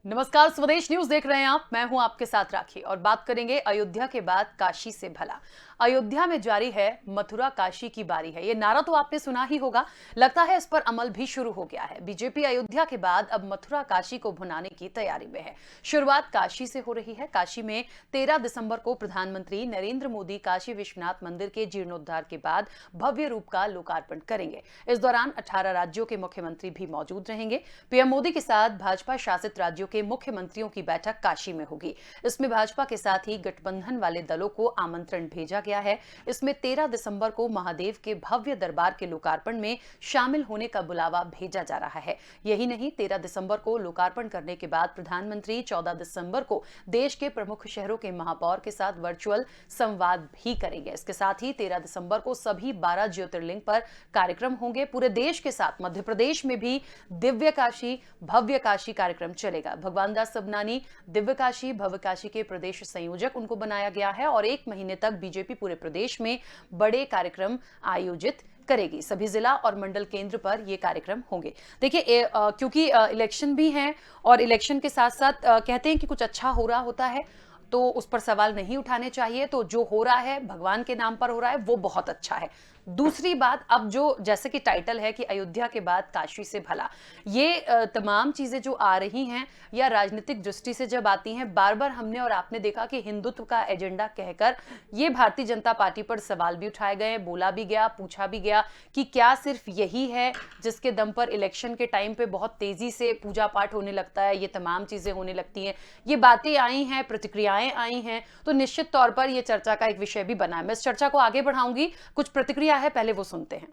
नमस्कार, स्वदेश न्यूज देख रहे हैं आप। मैं हूं आपके साथ राखी और बात करेंगे अयोध्या के बाद काशी से भला। अयोध्या में जारी है मथुरा काशी की बारी है, ये नारा तो आपने सुना ही होगा। लगता है इस पर अमल भी शुरू हो गया है। बीजेपी अयोध्या के बाद अब मथुरा काशी को भुनाने की तैयारी में है। शुरुआत काशी से हो रही है। काशी में 13 दिसंबर को प्रधानमंत्री नरेंद्र मोदी काशी विश्वनाथ मंदिर के जीर्णोद्धार के बाद भव्य रूप का लोकार्पण करेंगे। इस दौरान 18 राज्यों के मुख्यमंत्री भी मौजूद रहेंगे। पीएम मोदी के साथ भाजपा शासित राज्यों के मुख्यमंत्रियों की बैठक काशी में होगी। इसमें भाजपा के साथ ही गठबंधन वाले दलों को आमंत्रण भेजा गया है। इसमें 13 दिसंबर को महादेव के भव्य दरबार के लोकार्पण में शामिल होने का बुलावा भेजा जा रहा है। यही नहीं, 13 दिसंबर को लोकार्पण करने के बाद प्रधानमंत्री 14 दिसंबर को देश के प्रमुख शहरों के महापौर के साथ वर्चुअल संवाद भी करेंगे। इसके साथ ही 13 दिसंबर को सभी 12 ज्योतिर्लिंग पर कार्यक्रम होंगे। पूरे देश के साथ मध्य प्रदेश में भी दिव्य काशी भव्य काशी कार्यक्रम चलेगा। भगवान दास सबनानी दिव्य काशी भव्य काशी के प्रदेश संयोजक उनको बनाया गया है और 1 महीने तक बीजेपी पूरे प्रदेश में बड़े कार्यक्रम आयोजित करेगी। सभी जिला और मंडल केंद्र पर ये कार्यक्रम होंगे। देखिए, क्योंकि इलेक्शन भी है और इलेक्शन के साथ साथ कहते हैं कि कुछ अच्छा हो रहा होता है तो उस पर सवाल नहीं उठाने चाहिए। तो जो हो रहा है भगवान के नाम पर हो रहा है वो बहुत अच्छा है। दूसरी बात, अब जो जैसे कि टाइटल है कि अयोध्या के बाद काशी से भला, ये तमाम चीजें जो आ रही हैं या राजनीतिक दृष्टि से जब आती हैं, बार बार हमने और आपने देखा कि हिंदुत्व का एजेंडा कहकर ये भारतीय जनता पार्टी पर सवाल भी उठाए गए, बोला भी गया, पूछा भी गया कि क्या सिर्फ यही है जिसके दम पर इलेक्शन के टाइम पे बहुत तेजी से पूजा पाठ होने लगता है, ये तमाम चीजें होने लगती हैं। ये बातें आई हैं, प्रतिक्रियाएं आई हैं, तो निश्चित तौर पर यह चर्चा का एक विषय भी बना है। मैं इस चर्चा को आगे बढ़ाऊंगी। कुछ प्रतिक्रिया है, पहले वो सुनते हैं।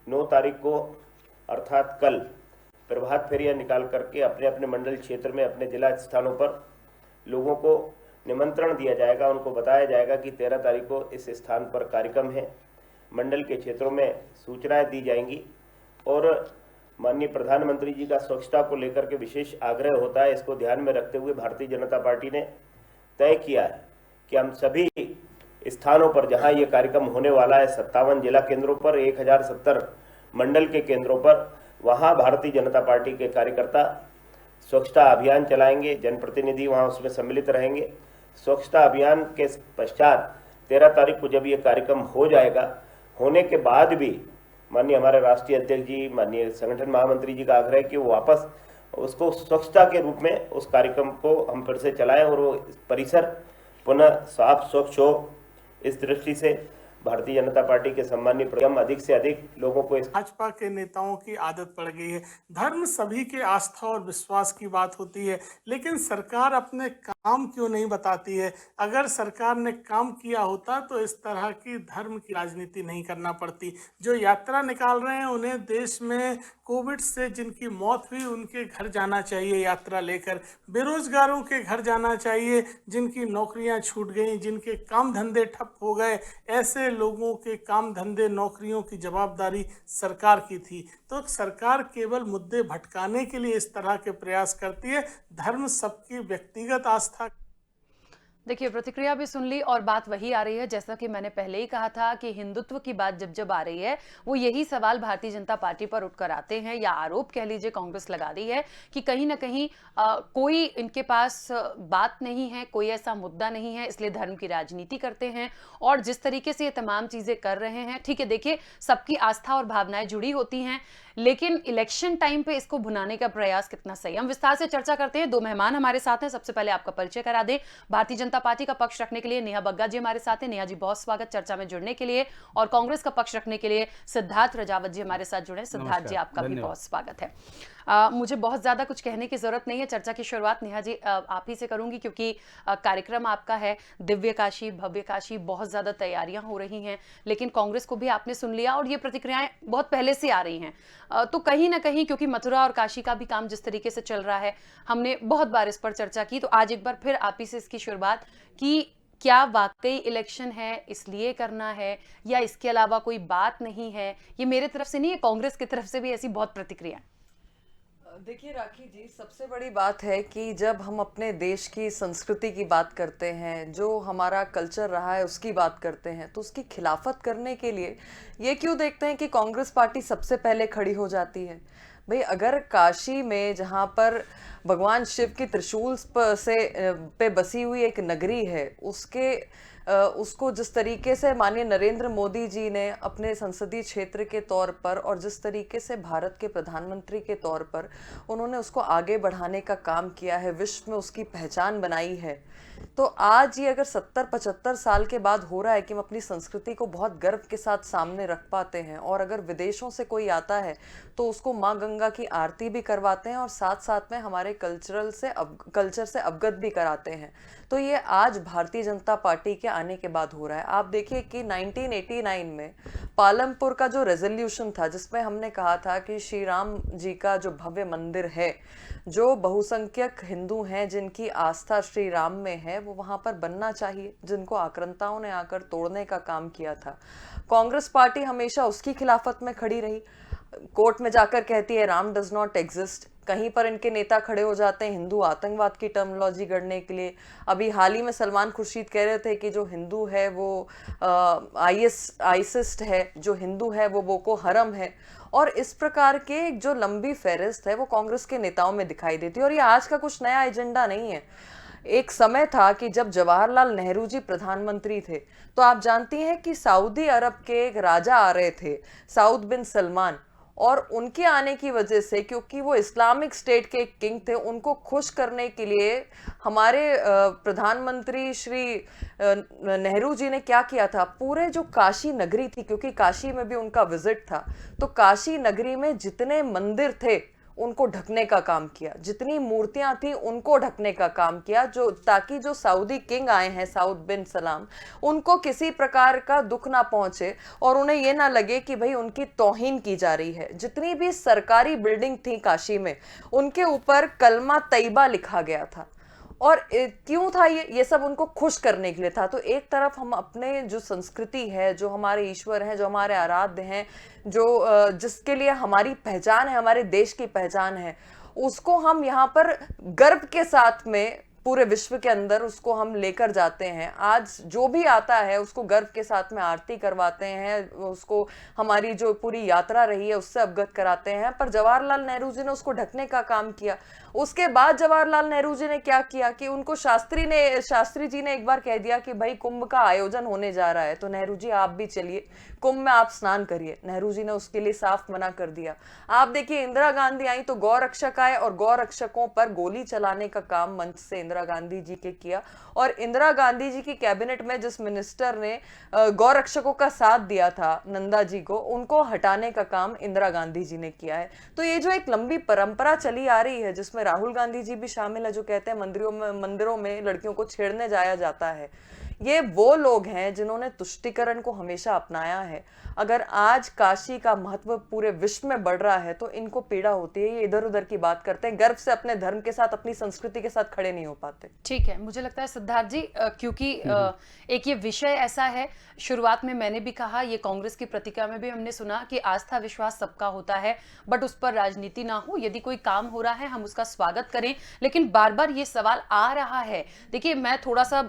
9 तारीख को अर्थात कल प्रभात फेरियां निकाल करके अपने अपने मंडल क्षेत्र में अपने जिला स्थानों पर लोगों को निमंत्रण दिया जाएगा। उनको बताया जाएगा कि 13 तारीख को इस स्थान पर कार्यक्रम है। मंडल के क्षेत्रों में सूचनाएं दी जाएंगी और माननीय प्रधानमंत्री जी का स्वच्छता को लेकर के विशेष आग्रह होता है। इसको ध्यान में रखते हुए भारतीय जनता पार्टी ने तय किया है कि हम सभी स्थानों पर जहां ये कार्यक्रम होने वाला है, 57 जिला केंद्रों पर, 1070 मंडल के केंद्रों पर, वहां भारतीय जनता पार्टी के कार्यकर्ता स्वच्छता अभियान चलाएंगे। जनप्रतिनिधि वहां उसमें सम्मिलित रहेंगे। स्वच्छता अभियान के पश्चात 13 तारीख को जब ये कार्यक्रम हो जाएगा, होने के बाद भी माननीय हमारे राष्ट्रीय अध्यक्ष जी, माननीय संगठन महामंत्री जी का आग्रह है कि वो वापस उसको स्वच्छता के रूप में उस कार्यक्रम को हम फिर से चलाएं और वो परिसर पुनः साफ स्वच्छ हो। इस दृष्टि से भारतीय जनता पार्टी के सम्मानीय प्रथम अधिक से अधिक लोगों को भाजपा के नेताओं की आदत पड़ गई है। धर्म सभी के आस्था और विश्वास की बात होती है, लेकिन सरकार अपने काम क्यों नहीं बताती है? अगर सरकार ने काम किया होता तो इस तरह की धर्म की राजनीति नहीं करना पड़ती। जो यात्रा निकाल रहे हैं उन्हें देश में कोविड से जिनकी मौत हुई उनके घर जाना चाहिए यात्रा लेकर, बेरोजगारों के घर जाना चाहिए, जिनकी नौकरियां छूट गई, जिनके काम धंधे ठप हो गए, ऐसे लोगों के काम धंधे नौकरियों की जवाबदारी सरकार की थी। तो सरकार केवल मुद्दे भटकाने के लिए इस तरह के प्रयास करती है। धर्म सबकी व्यक्तिगत आस्था। देखिए, प्रतिक्रिया भी सुन ली और बात वही आ रही है जैसा कि मैंने पहले ही कहा था कि हिंदुत्व की बात जब जब आ रही है वो यही सवाल भारतीय जनता पार्टी पर उठकर आते हैं, या आरोप कह लीजिए कांग्रेस लगा रही है कि कहीं ना कहीं कोई इनके पास बात नहीं है, कोई ऐसा मुद्दा नहीं है, इसलिए धर्म की राजनीति करते हैं। और जिस तरीके से ये तमाम चीजें कर रहे हैं, ठीक है, देखिए सबकी आस्था और भावनाएं जुड़ी होती हैं, लेकिन इलेक्शन टाइम पे इसको भुनाने का प्रयास कितना सही। हम विस्तार से चर्चा करते हैं। 2 मेहमान हमारे साथ हैं। सबसे पहले आपका परिचय करा दें। भारतीय जनता पार्टी का पक्ष रखने के लिए नेहा बग्गा जी हमारे साथ हैं। नेहा जी, बहुत स्वागत चर्चा में जुड़ने के लिए। और कांग्रेस का पक्ष रखने के लिए सिद्धार्थ रजावत जी हमारे साथ जुड़े। सिद्धार्थ जी, आपका भी बहुत स्वागत है। मुझे बहुत ज्यादा कुछ कहने की जरूरत नहीं है। चर्चा की शुरुआत नेहा जी आप ही से करूंगी, क्योंकि कार्यक्रम आपका है दिव्य काशी भव्य काशी, बहुत ज्यादा तैयारियां हो रही हैं, लेकिन कांग्रेस को भी आपने सुन लिया और ये प्रतिक्रियाएं बहुत पहले से आ रही हैं। तो कहीं ना कहीं क्योंकि मथुरा और काशी का भी काम जिस तरीके से चल रहा है, हमने बहुत बार इस पर चर्चा की, तो आज एक बार फिर आप ही से इसकी शुरुआत कि क्या वाकई इलेक्शन है इसलिए करना है, या इसके अलावा कोई बात नहीं है? ये मेरे तरफ से नहीं है, कांग्रेस की तरफ से भी ऐसी बहुत प्रतिक्रिया। देखिए राखी जी, सबसे बड़ी बात है कि जब हम अपने देश की संस्कृति की बात करते हैं, जो हमारा कल्चर रहा है उसकी बात करते हैं, तो उसकी खिलाफत करने के लिए ये क्यों देखते हैं कि कांग्रेस पार्टी सबसे पहले खड़ी हो जाती है? भाई अगर काशी में जहाँ पर भगवान शिव की त्रिशूल पे बसी हुई एक नगरी है, उसको जिस तरीके से माननीय नरेंद्र मोदी जी ने अपने संसदीय क्षेत्र के तौर पर और जिस तरीके से भारत के प्रधानमंत्री के तौर पर उन्होंने उसको आगे बढ़ाने का काम किया है, विश्व में उसकी पहचान बनाई है, तो आज ये अगर 70-75 साल के बाद हो रहा है कि हम अपनी संस्कृति को बहुत गर्व के साथ सामने रख पाते हैं, और अगर विदेशों से कोई आता है तो उसको माँ गंगा की आरती भी करवाते हैं और साथ साथ में हमारे कल्चर से अवगत भी कराते हैं, तो ये आज भारतीय जनता पार्टी के आने के बाद हो रहा है। आप देखिए कि 1989 में पालमपुर का जो रेजोल्यूशन था, जिसमें हमने कहा था कि श्री राम जी का जो भव्य मंदिर है, जो बहुसंख्यक हिंदू हैं जिनकी आस्था श्री राम में है, वो वहां पर बनना चाहिए, जिनको आक्रांताओं ने आकर तोड़ने का काम किया था। कांग्रेस पार्टी हमेशा उसकी खिलाफत में खड़ी रही, कोर्ट में जाकर कहती है राम डज नॉट एग्जिस्ट। कहीं पर इनके नेता खड़े हो जाते हैं हिंदू आतंकवाद की टर्मिनोलॉजी गढ़ने के लिए। अभी हाल ही में सलमान खुर्शीद कह रहे थे कि जो हिंदू है वो आइसिस्ट है, जो हिंदू है वो बोको हरम है, और इस प्रकार के जो लंबी फहरिस्त है वो कांग्रेस के नेताओं में दिखाई देती है। और ये आज का कुछ नया एजेंडा नहीं है। एक समय था कि जब जवाहरलाल नेहरू जी प्रधानमंत्री थे, तो आप जानती हैं कि सऊदी अरब के एक राजा आ रहे थे, सऊद बिन सलमान, और उनके आने की वजह से, क्योंकि वो इस्लामिक स्टेट के किंग थे, उनको खुश करने के लिए हमारे प्रधानमंत्री श्री नेहरू जी ने क्या किया था, पूरे जो काशी नगरी थी, क्योंकि काशी में भी उनका विजिट था, तो काशी नगरी में जितने मंदिर थे उनको ढकने का काम किया, जितनी मूर्तियां थी उनको ढकने का काम किया, जो ताकि जो सऊदी किंग आए हैं सऊद बिन सलाम, उनको किसी प्रकार का दुख ना पहुंचे और उन्हें ये ना लगे कि भाई उनकी तौहीन की जा रही है। जितनी भी सरकारी बिल्डिंग थी काशी में, उनके ऊपर कलमा तैयबा लिखा गया था। और क्यों था ये सब उनको खुश करने के लिए था। तो एक तरफ हम अपने जो संस्कृति है, जो हमारे ईश्वर हैं, जो हमारे आराध्य हैं, जो जिसके लिए हमारी पहचान है, हमारे देश की पहचान है, उसको हम यहाँ पर गर्व के साथ में पूरे विश्व के अंदर उसको हम लेकर जाते हैं। आज जो भी आता है उसको गर्व के साथ में आरती करवाते हैं, उसको हमारी जो पूरी यात्रा रही है उससे अवगत कराते हैं। पर जवाहरलाल नेहरू जी ने उसको ढकने का काम किया। उसके बाद जवाहरलाल नेहरू जी ने क्या किया कि उनको शास्त्री जी ने एक बार कह दिया कि भाई कुंभ का आयोजन होने जा रहा है, तो नेहरू जी आप भी चलिए, कुंभ में आप स्नान करिए। नेहरू जी ने उसके लिए साफ मना कर दिया। आप देखिए इंदिरा गांधी आई तो गौ रक्षक आए और गौ रक्षकों पर गोली चलाने का काम मंच से इंदिरा गांधी जी के किया। और इंदिरा गांधी जी की कैबिनेट में जिस मिनिस्टर ने गौ रक्षकों का साथ दिया था, नंदा जी को, उनको हटाने का काम इंदिरा गांधी जी ने किया है। तो ये जो एक लंबी परंपरा चली आ रही है, जिसमें राहुल गांधी जी भी शामिल है, जो कहते हैं मंदिरों में लड़कियों को छेड़ने जाया जाता है, ये वो लोग हैं जिन्होंने तुष्टीकरण को हमेशा अपनाया है। अगर आज काशी का महत्व पूरे विश्व में बढ़ रहा है तो इनको पीड़ा होती है। ये इधर उधर की बात करते हैं, गर्व से अपने धर्म के साथ, अपनी संस्कृति के साथ खड़े नहीं हो पाते। ठीक है, मुझे लगता है सिद्धार्थ जी, क्योंकि एक ये विषय ऐसा है, शुरुआत में मैंने भी कहा, ये कांग्रेस की प्रतिक्रिया में भी हमने सुना कि आस्था विश्वास सबका होता है, बट उस पर राजनीति ना हो। यदि कोई काम हो रहा है हम उसका स्वागत करें, लेकिन बार बार ये सवाल आ रहा है। देखिए मैं थोड़ा सा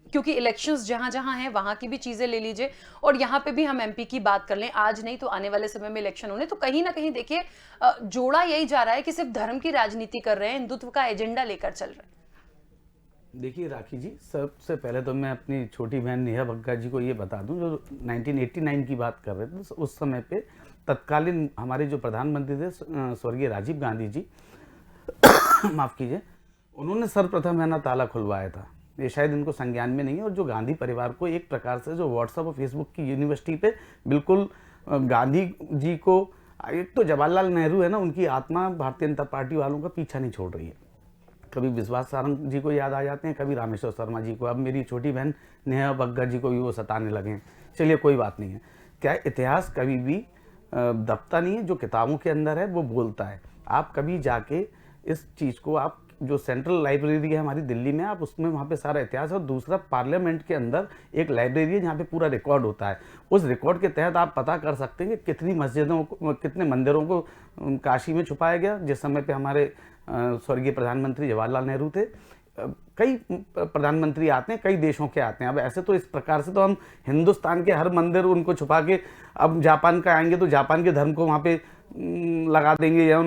क्योंकि इलेक्शंस जहां जहां हैं वहां की भी चीजें ले लीजिए, और यहाँ पे भी हम एमपी की बात कर लें, आज नहीं तो आने वाले समय में इलेक्शन होने, तो कहीं ना कहीं देखिए जोड़ा यही जा रहा है कि सिर्फ धर्म की राजनीति कर रहे हैं, हिंदुत्व का एजेंडा लेकर चल रहे हैं। देखिए राखी जी, सबसे पहले तो मैं अपनी छोटी बहन नेहा बग्गा जी को ये बता दूं, जो 1989 की बात कर रहे थे, तो उस समय पे तत्कालीन हमारे जो प्रधानमंत्री थे स्वर्गीय राजीव गांधी जी माफ कीजिए, उन्होंने सर्वप्रथम है ना ताला खुलवाया था। ये शायद इनको संज्ञान में नहीं है। और जो गांधी परिवार को एक प्रकार से जो व्हाट्सएप और फेसबुक की यूनिवर्सिटी पे बिल्कुल गांधी जी को, एक तो जवाहरलाल नेहरू है ना, उनकी आत्मा भारतीय जनता पार्टी वालों का पीछा नहीं छोड़ रही है। कभी विश्वास सारंग जी को याद आ जाते हैं, कभी रामेश्वर शर्मा जी को, अब मेरी छोटी बहन नेहा बग्गा जी को भी वो सताने लगे हैं। चलिए कोई बात नहीं है। क्या इतिहास कभी भी दबता नहीं है, जो किताबों के अंदर है वो बोलता है। आप कभी जाके इस चीज़ को, आप जो सेंट्रल लाइब्रेरी है हमारी दिल्ली में, आप उसमें वहाँ पे सारा इतिहास है। और दूसरा, पार्लियामेंट के अंदर एक लाइब्रेरी है जहाँ पे पूरा रिकॉर्ड होता है। उस रिकॉर्ड के तहत आप पता कर सकते हैं कि कितनी मस्जिदों को, कितने मंदिरों को काशी में छुपाया गया, जिस समय पे हमारे स्वर्गीय प्रधानमंत्री जवाहरलाल नेहरू थे। कई प्रधानमंत्री आते हैं, कई देशों के आते हैं। अब ऐसे तो इस प्रकार से तो हम हिंदुस्तान के हर मंदिर उनको छुपा के, अब जापान का आएंगे तो जापान के धर्म को वहाँ पे लगा देंगे या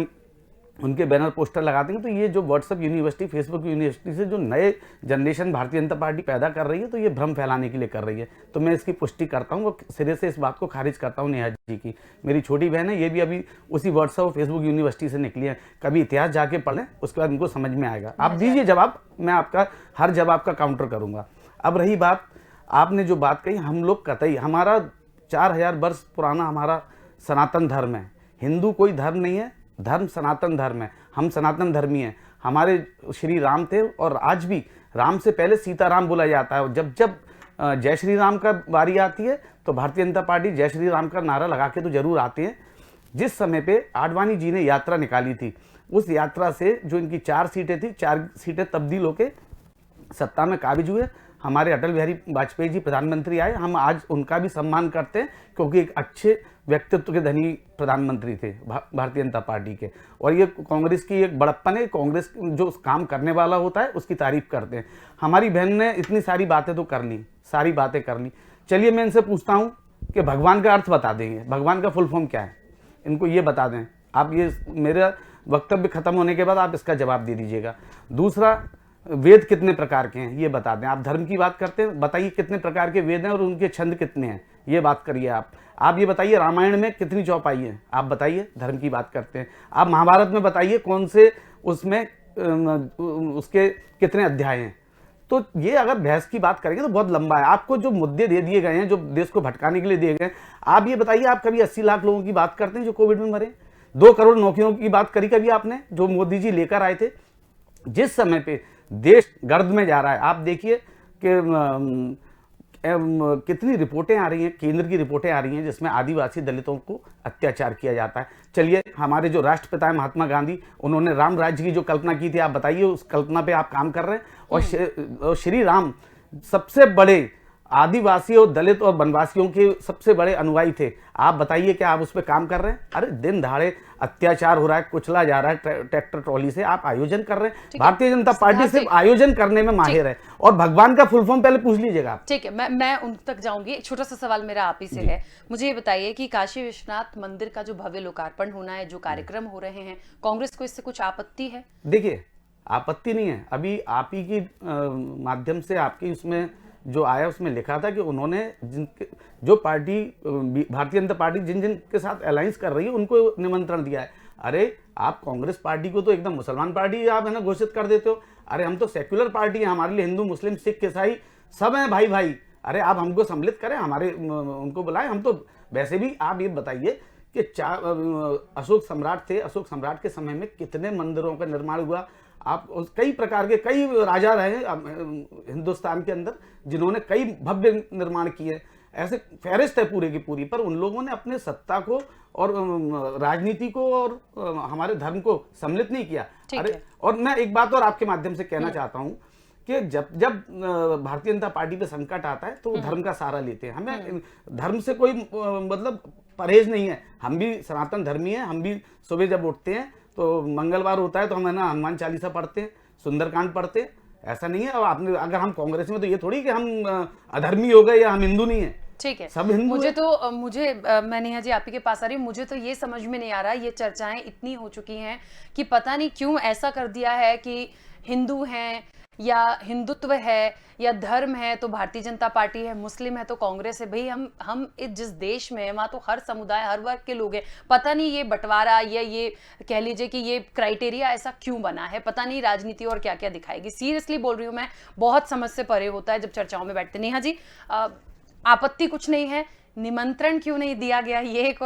उनके बैनर पोस्टर लगा देंगे, तो ये जो व्हाट्सएप यूनिवर्सिटी, फेसबुक यूनिवर्सिटी से जो नए जनरेशन भारतीय जनता पार्टी पैदा कर रही है, तो ये भ्रम फैलाने के लिए कर रही है। तो मैं इसकी पुष्टि करता हूँ, वो सिरे से इस बात को खारिज करता हूँ। नेहा जी की मेरी छोटी बहन है, ये भी अभी उसी व्हाट्सएप और फेसबुक यूनिवर्सिटी से निकली है। कभी इतिहास जाके पढ़ लें, उसके बाद इनको समझ में आएगा। आप दीजिए जवाब, मैं आपका हर जवाब का काउंटर करूँगा। अब रही बात, आपने जो बात कही, हम लोग कतई, हमारा 4000 वर्ष पुराना हमारा सनातन धर्म है। हिंदू कोई धर्म नहीं है, धर्म सनातन धर्म है। हम सनातन धर्मी हैं। हमारे श्री राम थे, और आज भी राम से पहले सीताराम बोला जाता है। जब जब जय श्री राम का बारी आती है तो भारतीय जनता पार्टी जय श्री राम का नारा लगा के तो जरूर आते हैं। जिस समय पे आडवाणी जी ने यात्रा निकाली थी, उस यात्रा से जो इनकी 4 सीटें थी, 4 सीटें तब्दील होके सत्ता में काबिज हुए। हमारे अटल बिहारी वाजपेयी जी प्रधानमंत्री आए, हम आज उनका भी सम्मान करते हैं, क्योंकि एक अच्छे व्यक्तित्व के धनी प्रधानमंत्री थे भारतीय जनता पार्टी के। और ये कांग्रेस की एक बड़प्पन है, कांग्रेस जो काम करने वाला होता है उसकी तारीफ करते हैं। हमारी बहन ने इतनी सारी बातें तो कर ली, सारी बातें कर ली। चलिए मैं इनसे पूछता हूँ कि भगवान का अर्थ बता देंगे, भगवान का फुल फॉर्म क्या है, इनको ये बता दें। आप ये मेरा वक्तव्य खत्म होने के बाद आप इसका जवाब दे दीजिएगा। दूसरा, वेद कितने प्रकार के हैं ये बता दें। आप धर्म की बात करते हैं, बताइए कितने प्रकार के वेद हैं और उनके छंद कितने हैं, ये बात करिए। आप ये बताइए रामायण में कितनी चौपाई है, आप बताइए। धर्म की बात करते हैं। आप महाभारत में बताइए कौन से उसमें उसके कितने अध्याय हैं। तो ये अगर बहस की बात करेंगे तो बहुत लंबा है। आपको जो मुद्दे दे दिए गए हैं, जो देश को भटकाने के लिए दिए गए हैं, आप ये बताइए, आप कभी 80 लाख लोगों की बात करते हैं जो कोविड में मरे? 2 करोड़ नौकरियों की बात करी कभी आपने, जो मोदी जी लेकर आए थे? जिस समय पे देश गर्द में जा रहा है, आप देखिए कि कितनी रिपोर्टें आ रही हैं, केंद्र की रिपोर्टें आ रही हैं जिसमें आदिवासी दलितों को अत्याचार किया जाता है। चलिए, हमारे जो राष्ट्रपिता है महात्मा गांधी, उन्होंने राम राज्य की जो कल्पना की थी, आप बताइए उस कल्पना पे आप काम कर रहे हैं। और श्री राम सबसे बड़े आदिवासी और दलित और वनवासियों के सबसे बड़े अनुयायी थे। आप बताइए क्या आप उस पर काम कर रहे हैं? अरे दिन दहाड़े अत्याचार हो रहा है, कुचला जा रहा है ट्रैक्टर ट्रॉली से, आप आयोजन कर रहे हैं। भारतीय जनता पार्टी सिर्फ आयोजन करने में माहिर है। और भगवान का फुल फॉर्म पहले पूछ लीजिएगा आप। ठीक है, मैं उन तक जाऊंगी। एक छोटा सा सवाल मेरा आप ही से है। मुझे ये बताइए कि काशी विश्वनाथ मंदिर का जो भव्य लोकार्पण होना है, जो कार्यक्रम हो रहे हैं, कांग्रेस को इससे कुछ आपत्ति है? देखिए, आपत्ति नहीं है। अभी आप ही की माध्यम से आपकी उसमें जो आया उसमें लिखा था कि उन्होंने जो पार्टी भारतीय जनता पार्टी जिन जिन के साथ अलायंस कर रही है उनको निमंत्रण दिया है। अरे आप कांग्रेस पार्टी को तो एकदम मुसलमान पार्टी आप है ना घोषित कर देते हो। अरे हम तो सेक्युलर पार्टी है, हमारे लिए हिंदू मुस्लिम सिख ईसाई सब हैं भाई भाई। अरे आप हमको सम्मिलित करें, हमारे उनको बुलाएं। हम तो वैसे भी, आप ये बताइए कि अशोक सम्राट थे, अशोक सम्राट के समय में कितने मंदिरों का निर्माण हुआ। आप कई प्रकार के कई राजा रहे हिंदुस्तान के अंदर जिन्होंने कई भव्य निर्माण किए। ऐसे फहरिस्त है पूरे की पूरी, पर उन लोगों ने अपने सत्ता को और राजनीति को और हमारे धर्म को सम्मिलित नहीं किया। अरे, और मैं एक बात और आपके माध्यम से कहना चाहता हूं कि जब भारतीय जनता पार्टी पे संकट आता है तो वो धर्म का सहारा लेते हैं। हमें धर्म से कोई मतलब परहेज नहीं है। हम भी सनातन धर्मी हैं। हम भी सुबह जब उठते हैं तो मंगलवार होता है तो हम है ना हनुमान चालीसा पढ़ते हैं, सुंदरकांड पढ़ते हैं। ऐसा नहीं है। और आपने अगर हम कांग्रेस में तो ये थोड़ी कि हम अधर्मी हो गए या हम हिंदू नहीं है। ठीक है, सब हिंदू मैं नेहा जी आप ही के पास आ रही हूँ। मुझे तो ये समझ में नहीं आ रहा, ये चर्चाएं इतनी हो चुकी हैं कि पता नहीं क्यों ऐसा कर दिया है कि हिंदू हैं या हिंदुत्व है या धर्म है तो भारतीय जनता पार्टी है, मुस्लिम है तो कांग्रेस है। भाई हम जिस देश में है वहाँ तो हर समुदाय हर वर्ग के लोग हैं। पता नहीं ये बंटवारा या ये कह लीजिए कि ये क्राइटेरिया ऐसा क्यों बना है, पता नहीं राजनीति और क्या क्या दिखाएगी। सीरियसली बोल रही हूँ मैं, बहुत समझ से परे होता है जब चर्चाओं में बैठते। नेहा जी, आपत्ति कुछ नहीं है, निमंत्रण क्यों नहीं दिया गया, ये एक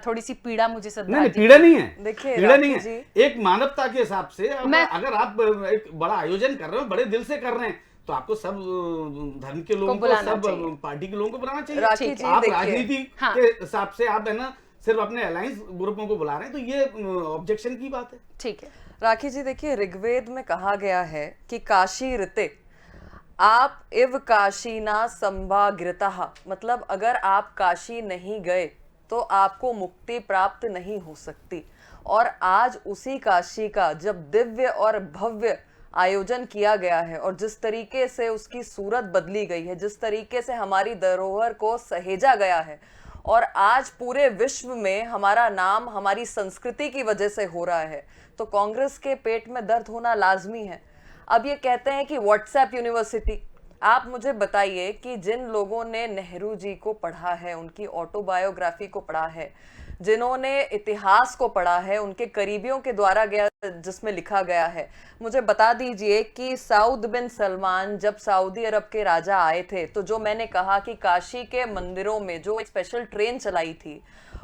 थोड़ी सी पीड़ा मुझे नहीं, पीड़ा नहीं है। देखिए, पीड़ा नहीं है। एक मानवता के हिसाब से अगर आप एक बड़ा आयोजन कर रहे हो, बड़े दिल से कर रहे हैं, तो आपको सब धर्म के लोगों को, सब पार्टी के लोगों को बुलाना चाहिए। आप राजनीति के हिसाब से आप है ना सिर्फ अपने अलायंस ग्रुपों को बुला रहे हैं, तो ये ऑब्जेक्शन की बात है। ठीक है राखी जी, देखिए ऋग्वेद में कहा गया है कि काशी ऋते आप इव काशीना संभागृतः, मतलब अगर आप काशी नहीं गए तो आपको मुक्ति प्राप्त नहीं हो सकती। और आज उसी काशी का जब दिव्य और भव्य आयोजन किया गया है और जिस तरीके से उसकी सूरत बदली गई है, जिस तरीके से हमारी धरोहर को सहेजा गया है, और आज पूरे विश्व में हमारा नाम हमारी संस्कृति की वजह से हो रहा है, तो कांग्रेस के पेट में दर्द होना लाजमी है। अब ये कहते हैं कि व्हाट्सएप यूनिवर्सिटी, आप मुझे बताइए कि जिन लोगों ने नेहरू जी को पढ़ा है, उनकी ऑटोबायोग्राफी को पढ़ा है, जिन्होंने इतिहास को पढ़ा है, उनके करीबियों के द्वारा गया जिसमें लिखा गया है, मुझे बता दीजिए कि सऊद बिन सलमान जब सऊदी अरब के राजा आए थे, तो जो मैंने कहा कि काशी के मंदिरों में जो एक स्पेशल ट्रेन चलाई थी,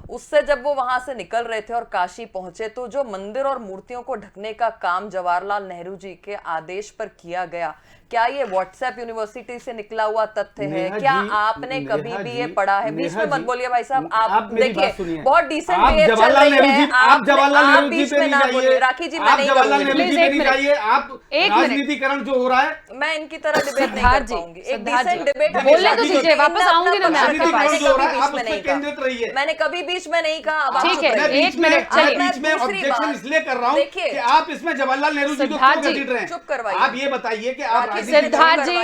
उससे जब वो वहां से निकल रहे थे और काशी पहुंचे, तो जो मंदिर और मूर्तियों को ढकने का काम जवाहरलाल नेहरू जी के आदेश पर किया गया, क्या ये व्हाट्सएप यूनिवर्सिटी से निकला हुआ तथ्य है? क्या आपने कभी भी ये पढ़ा है? बीच में मत बोलिए भाई साहब, आप देखिए बहुत डिसेंट वे चल रही है, आप बीच में ना बोलिए। राखी जी, मैं नहीं करूंगी, आप राजनीतिकरण जो हो रहा है, मैं इनकी तरह डिबेट नहीं कर पाऊंगी। एक डिसेंट डिबेट बोलने तो दीजिए, वापस आऊंगी ना मैं आपके पास। मैंने कभी बीच में नहीं कहा। ठीक है, 1 मिनट चलिए। बीच में ऑब्जेक्शन इसलिए कर रहा हूं कि आप इसमें जवाहरलाल नेहरू जी को क्यों घसीट रहे हैं? चुप करवाइए। आप ये बताइए कि आप सिद्धार्थ जी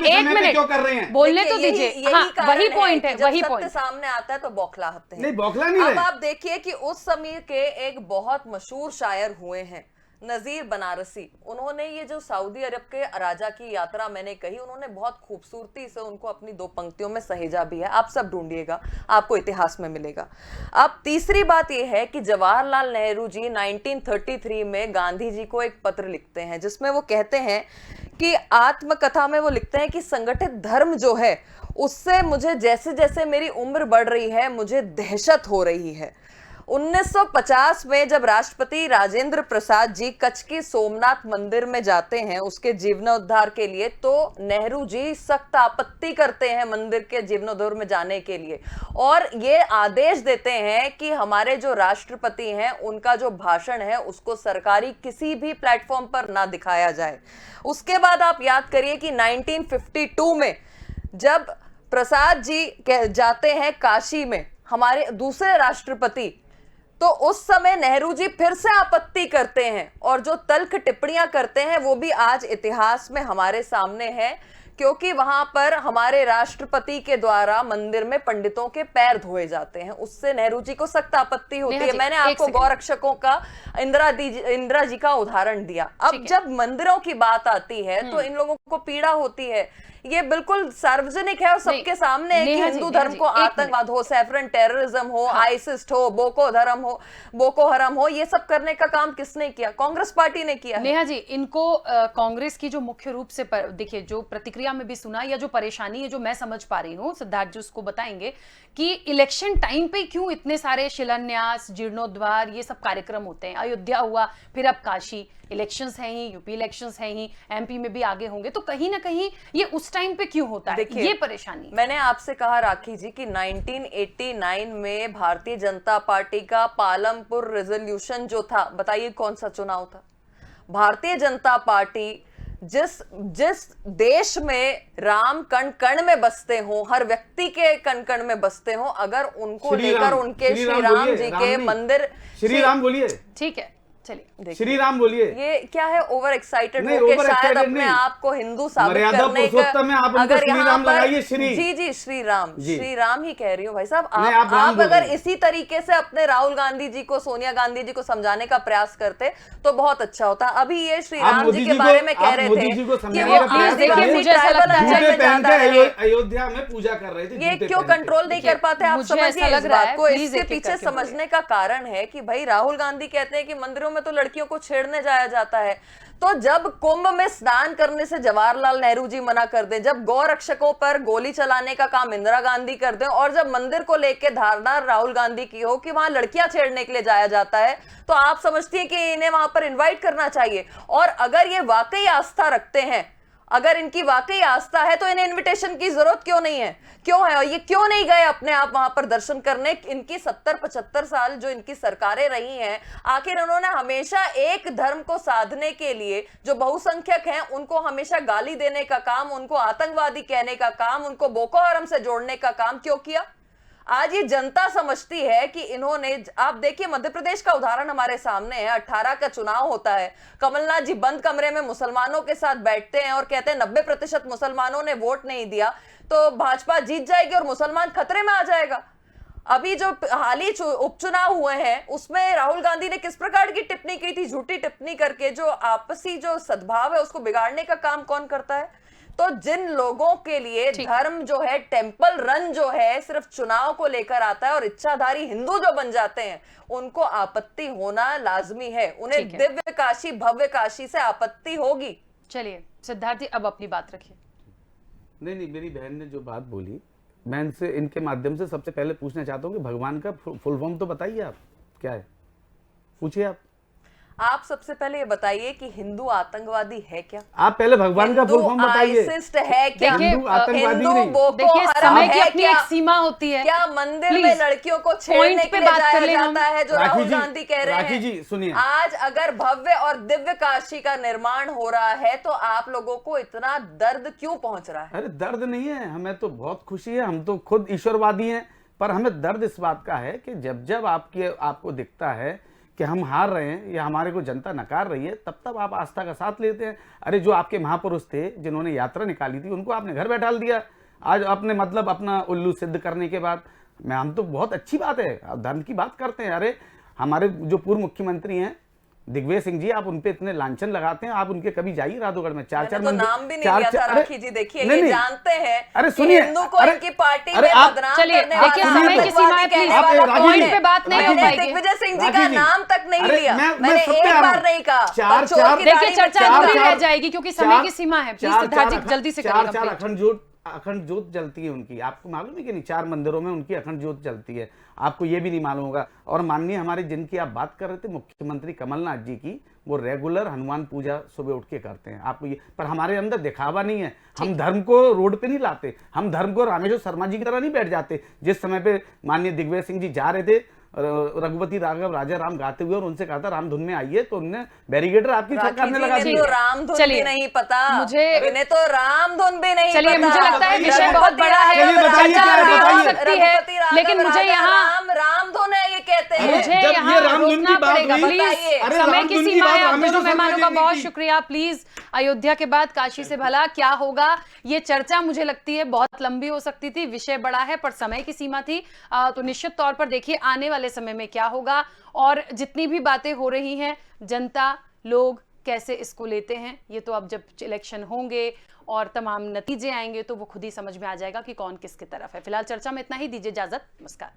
1 मिनट क्यों कर रहे हैं? बोलने तो दीजिए। हाँ, वही पॉइंट है, वही पॉइंट सामने आता है तो बौखलाते हैं। नहीं, बौखला नहीं रहे। अब आप देखिए कि उस समय के एक बहुत मशहूर शायर हुए हैं नजीर बनारसी, उन्होंने ये जो सऊदी अरब के राजा की यात्रा मैंने कही, उन्होंने बहुत खूबसूरती से उनको अपनी 2 पंक्तियों में सहेजा भी है। आप सब ढूंढिएगा, आपको इतिहास में मिलेगा। अब तीसरी बात यह है कि जवाहरलाल नेहरू जी 1933 में गांधी जी को एक पत्र लिखते हैं, जिसमें वो कहते हैं कि आत्मकथा में वो लिखते हैं कि संगठित धर्म जो है उससे मुझे जैसे जैसे मेरी उम्र बढ़ रही है, मुझे दहशत हो रही है। 1950 में जब राष्ट्रपति राजेंद्र प्रसाद जी कच्छ के सोमनाथ मंदिर में जाते हैं उसके जीर्णोद्धार के लिए, तो नेहरू जी सख्त आपत्ति करते हैं मंदिर के जीर्णोद्धार में जाने के लिए, और ये आदेश देते हैं कि हमारे जो राष्ट्रपति हैं उनका जो भाषण है उसको सरकारी किसी भी प्लेटफॉर्म पर ना दिखाया जाए। उसके बाद आप याद करिए कि 1952 में जब प्रसाद जी जाते हैं काशी में, हमारे दूसरे राष्ट्रपति, तो उस समय नेहरू जी फिर से आपत्ति करते हैं, और जो तल्ख टिप्पणियां करते हैं वो भी आज इतिहास में हमारे सामने है, क्योंकि वहां पर हमारे राष्ट्रपति के द्वारा मंदिर में पंडितों के पैर धोए जाते हैं, उससे नेहरू जी को सख्त आपत्ति होती है। मैंने आपको गौरक्षकों का इंदिरा जी का उदाहरण दिया। अब जब मंदिरों की बात आती है तो इन लोगों को पीड़ा होती है। ये बिल्कुल सार्वजनिक है और सबके सामने है कि हिंदू धर्म को आतंकवाद हो, सैफरन टेररिज्म हो, आईसिस हो, बोको हरम हो, ये सब करने का काम किसने किया? कांग्रेस पार्टी ने किया। नेहा जी, इनको कांग्रेस की जो मुख्य रूप से देखिए, जो प्रतिक्रिया में भी सुना या जो परेशानी है जो मैं समझ पा रही हूँ, सिद्धार्थ जी उसको बताएंगे कि इलेक्शन टाइम पे क्यों इतने सारे शिलान्यास, जीर्णोद्वार, ये सब कार्यक्रम होते हैं। अयोध्या हुआ, फिर अब काशी, इलेक्शंस हैं ही, यूपी इलेक्शंस हैं ही, एमपी में भी आगे होंगे, तो कहीं ना कहीं ये उस टाइम पे क्यों होता है? ये परेशानी। मैंने आपसे कहा राखी जी कि 1989 में भारतीय जनता पार्टी का पालमपुर रेजोल्यूशन जो था, बताइए कौन सा चुनाव था? भारतीय जनता पार्टी जिस देश में राम कण कण में बसते हो, हर व्यक्ति के कण कण में बसते हो, अगर उनको लेकर उनके श्री राम जी के मंदिर, श्री राम बोलिए, ठीक है, चलिए श्री राम बोलिए। ये क्या है, ओवर एक्साइटेड होके शायद अपने आप को हिंदू साबित करने का, अगर यहाँ पर जी श्री राम ही कह रही हूँ भाई साहब। आप अगर इसी तरीके से अपने राहुल गांधी जी को, सोनिया गांधी जी को समझाने का प्रयास करते तो बहुत अच्छा होता। अभी ये श्री राम जी के बारे में कह रहे थे कि वो आदिवासी ट्राइबल अंचल में ज्यादा है, अयोध्या में पूजा कर रहे थे, ये क्यों कंट्रोल नहीं कर पाते? आप समझिए इस बात को। इसके पीछे समझने का कारण है कि भाई राहुल गांधी कहते हैं कि मंदिरों में तो लड़कियों को छेड़ने जाया जाता है, तो जब कुंभ में स्नान करने से जवाहरलाल नेहरू जी मना कर दें, जब गौ रक्षकों पर गोली चलाने का काम इंदिरा गांधी कर दें, और जब मंदिर को लेकर धारणा राहुल गांधी की हो कि वहां लड़कियां छेड़ने के लिए जाया जाता है, तो आप समझती हैं कि इन्हें वहां पर इनवाइट करना चाहिए? और अगर ये वाकई आस्था रखते हैं, अगर इनकी वाकई आस्था है, तो इन्हें इनविटेशन की जरूरत क्यों नहीं है? क्यों है? और ये क्यों नहीं गए अपने आप वहां पर दर्शन करने? इनकी 70-75 साल जो इनकी सरकारें रही हैं, आखिर उन्होंने हमेशा एक धर्म को साधने के लिए जो बहुसंख्यक हैं उनको हमेशा गाली देने का काम, उनको आतंकवादी कहने का काम, उनको बोको हरम से जोड़ने का काम क्यों किया? आज ये जनता समझती है कि इन्होंने, आप देखिए मध्य प्रदेश का उदाहरण हमारे सामने है, 18 का चुनाव होता है, कमलनाथ जी बंद कमरे में मुसलमानों के साथ बैठते हैं और कहते हैं 90% मुसलमानों ने वोट नहीं दिया तो भाजपा जीत जाएगी और मुसलमान खतरे में आ जाएगा। अभी जो हाल ही उपचुनाव हुए हैं उसमें राहुल गांधी ने किस प्रकार की टिप्पणी की थी, झूठी टिप्पणी करके। जो आपसी जो सद्भाव है उसको बिगाड़ने का काम कौन करता है? तो जिन लोगों के लिए धर्म जो है, टेम्पल रन जो है, सिर्फ चुनाव को लेकर आता है और इच्छाधारी हिंदू जो बन जाते हैं, उनको आपत्ति होना लाजमी है। उन्हें दिव्य काशी, भव्य काशी से आपत्ति होगी। चलिए सिद्धार्थ जी, अब अपनी बात रखिए। नहीं, मेरी बहन ने जो बात बोली, मैं इनसे, इनके माध्यम से सबसे पहले पूछना चाहता हूँ कि भगवान का फुल फॉर्म तो बताइए आप, क्या है, पूछिए आप सबसे पहले ये बताइए कि हिंदू आतंकवादी है क्या? आप पहले भगवान का फुल फॉर्म बताइए। आइसिस्ट है क्या? हिंदू आतंकवादी नहीं। देखिए, समय की अपनी एक सीमा होती है। क्या मंदिर में लड़कियों को छेड़ने के लिए जाया जाता है, जो राहुल गांधी कह रहे हैं? राखी जी सुनिए, आज अगर भव्य और दिव्य काशी का निर्माण हो रहा है तो आप लोगों को इतना दर्द क्यों पहुंच रहा है? अरे दर्द नहीं है, हमें तो बहुत खुशी है, हम तो खुद ईश्वरवादी हैं, पर हमें दर्द इस बात का है कि जब जब आपको दिखता है कि हम हार रहे हैं या हमारे को जनता नकार रही है, तब तब आप आस्था का साथ लेते हैं। अरे जो आपके महापुरुष थे जिन्होंने यात्रा निकाली थी, उनको आपने घर बैठा दिया। आज आपने मतलब अपना उल्लू सिद्ध करने के बाद, हम तो बहुत अच्छी बात है, धर्म की बात करते हैं। अरे हमारे जो पूर्व मुख्यमंत्री हैं दिग्विजय सिंह जी, आप उनपे इतने लांछन लगाते हैं, आप उनके कभी जाइए राधोगढ़ में, चार तो नाम भी नहीं लिया था राखी जी। देखिए, ये जानते हैं अरे सुनिए, हिंदू को इनकी पार्टी में बदनाम चलिए करने देखिए, समय की सीमा है, पॉइंट पे बात नहीं हो पाएगी। दिग्विजय सिंह जी का नाम तक नहीं लिया, मैंने एक बार नहीं कहा। देखिए चर्चा अधूरी रह जाएगी क्योंकि समय की सीमा है। प्लीज सिद्धार्थ जी जल्दी से करिए। चार अखंड ज्योत जलती है उनकी, आपको मालूम है कि नहीं? 4 मंदिरों में उनकी अखंड ज्योत जलती है, आपको ये भी नहीं मालूम होगा। और माननीय हमारे जिनकी आप बात कर रहे थे, मुख्यमंत्री कमलनाथ जी की, वो रेगुलर हनुमान पूजा सुबह उठ के करते हैं। आपको ये, पर हमारे अंदर दिखावा नहीं है, हम धर्म को रोड पे नहीं लाते, हम धर्म को रामेश्वर शर्मा जी की तरह नहीं बैठ जाते। जिस समय पे माननीय दिग्विजय सिंह जी जा रहे थे रघुपति राघव राजा राम गाते हुए और उनसे कहा था राम धुन में आइए, तो उनने बैरिकेटर आपकी सरकार ने लगा दिया। राम धुन भी नहीं पता मुझे, इन्हें तो राम धुन भी नहीं। चलिए, मुझे लगता है विषय बहुत बड़ा है, चर्चा हो सकती है, लेकिन मुझे यहाँ राम धुन है ये कहते हैं। मुझे यहाँ रोकना पड़ेगा प्लीज, समय की सीमा है। आप दोनों मेहमानों का बहुत शुक्रिया। प्लीज, अयोध्या के बाद काशी से भला क्या होगा, ये चर्चा मुझे लगती है बहुत लंबी हो सकती थी। विषय बड़ा है पर समय की सीमा थी, तो निश्चित तौर पर देखिए आने वाले समय में क्या होगा, और जितनी भी बातें हो रही हैं, जनता लोग कैसे इसको लेते हैं, ये तो अब जब इलेक्शन होंगे और तमाम नतीजे आएंगे तो वो खुद ही समझ में आ जाएगा कि कौन किसकी तरफ है। फिलहाल चर्चा में इतना ही, दीजिए इजाजत, नमस्कार।